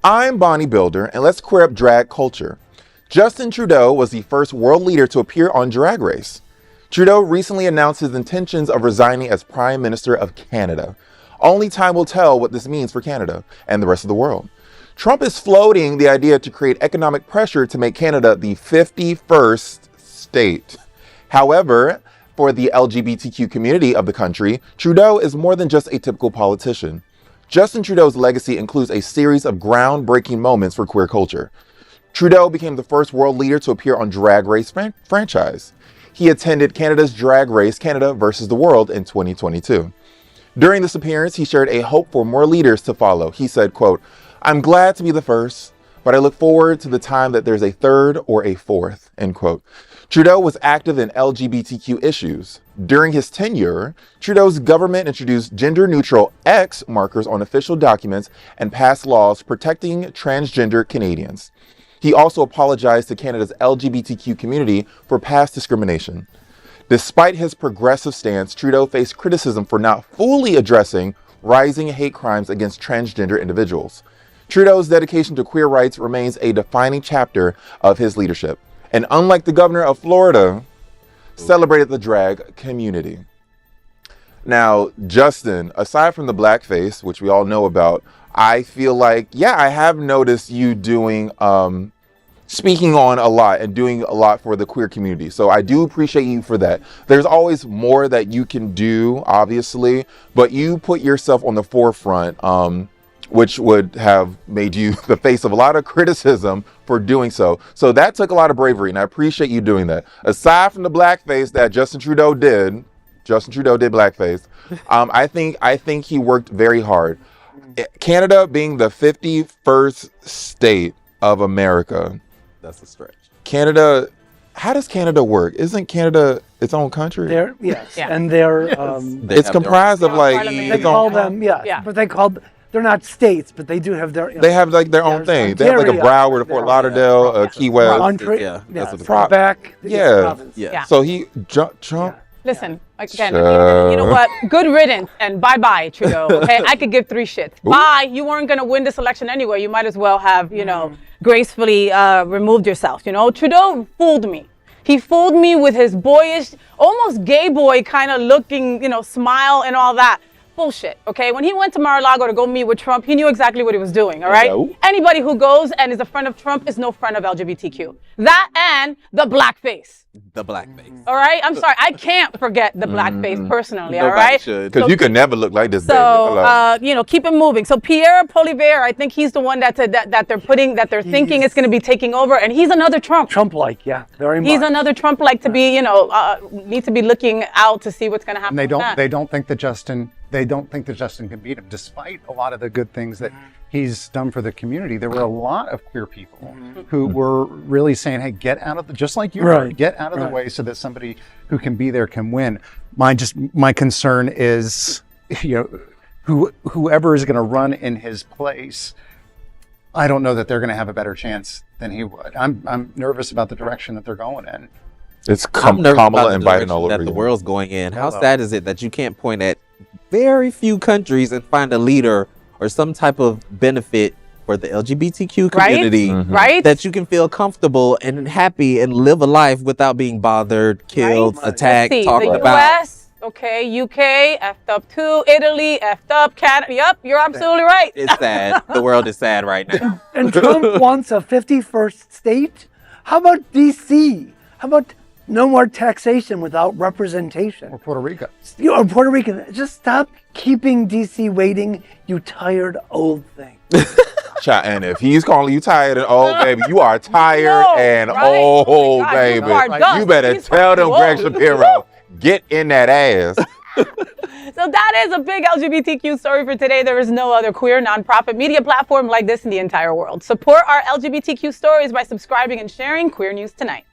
I'm Bonnie Builder, and let's queer up drag culture. Justin Trudeau was the first world leader to appear on Drag Race. Trudeau recently announced his intentions of resigning as Prime Minister of Canada. Only time will tell what this means for Canada and the rest of the world. Trump is floating the idea to create economic pressure to make Canada the 51st state. However, for the LGBTQ community of the country, Trudeau is more than just a typical politician. Justin Trudeau's legacy includes a series of groundbreaking moments for queer culture. Trudeau became the first world leader to appear on Drag Race franchise. He attended Canada's Drag Race Canada versus the World in 2022. During this appearance, he shared a hope for more leaders to follow. He said, quote, "I'm glad to be the first, but I look forward to the time that there's a third or a fourth," end quote. Trudeau was active in LGBTQ issues. During his tenure, Trudeau's government introduced gender-neutral X markers on official documents and passed laws protecting transgender Canadians. He also apologized to Canada's LGBTQ community for past discrimination. Despite his progressive stance, Trudeau faced criticism for not fully addressing rising hate crimes against transgender individuals. Trudeau's dedication to queer rights remains a defining chapter of his leadership, and unlike the governor of Florida, celebrated the drag community. Now, Justin, aside from the blackface, which we all know about, I feel like, I have noticed you doing, speaking on a lot and doing a lot for the queer community. So I do appreciate you for that. There's always more that you can do, obviously, but you put yourself on the forefront, which would have made you the face of a lot of criticism for doing so. So that took a lot of bravery, and I appreciate you doing that. Aside from the blackface that Justin Trudeau did blackface. I think he worked very hard. Canada being the 51st state of America. That's a stretch. Canada, how does Canada work? Isn't Canada its own country? And they're it's comprised of like they call them but they're not states, but they do have their they have like their own thing. They have like a Broward, a Fort Lauderdale, Key West. That's what Quebec. So he Trump. Listen, again, you know what? Good riddance and bye-bye, Trudeau, okay? I could give 3 shits. Ooh. Bye. You weren't going to win this election anyway. You might as well have, gracefully removed yourself, Trudeau fooled me. He fooled me with his boyish, almost gay boy kind of looking, smile and all that. Bullshit, okay? When he went to Mar-a-Lago to go meet with Trump, he knew exactly what he was doing, all right? No. Anybody who goes and is a friend of Trump is no friend of LGBTQ. That and the blackface. The blackface. All right? I'm sorry. I can't forget the blackface personally, all right? Because you could never look like this. So, keep it moving. So Pierre Poilievre, I think he's the one that they're thinking is going to be taking over, and he's another Trump. Trump-like, very much. He's another Trump-like to be, need to be looking out to see what's going to happen. And they don't think that Justin can beat him, despite a lot of the good things that he's done for the community. There were a lot of queer people who were really saying, "Hey, get out of just like you are, get out of the way so that somebody who can be there can win." My concern is, whoever is going to run in his place, I don't know that they're going to have a better chance than he would. I'm nervous about the direction that they're going in. It's Kamala and Biden all over that the world's going in. How sad is it that you can't point at very few countries and find a leader or some type of benefit for the LGBTQ community, right? That you can feel comfortable and happy and live a life without being bothered, killed, attacked, talked the about. US, okay, UK, effed up too, Italy, effed up, Canada. Yep, you're absolutely right. It's sad. The world is sad right now. And Trump wants a 51st state. How about DC? How about no more taxation without representation? Or Puerto Rico. Or Puerto Rican. Just stop keeping DC waiting, you tired old thing. And if he's calling you tired and old, baby, you are tired and old, baby. You better tell them, Greg Shapiro, get in that ass. So that is a big LGBTQ story for today. There is no other queer nonprofit media platform like this in the entire world. Support our LGBTQ stories by subscribing and sharing Queer News Tonight.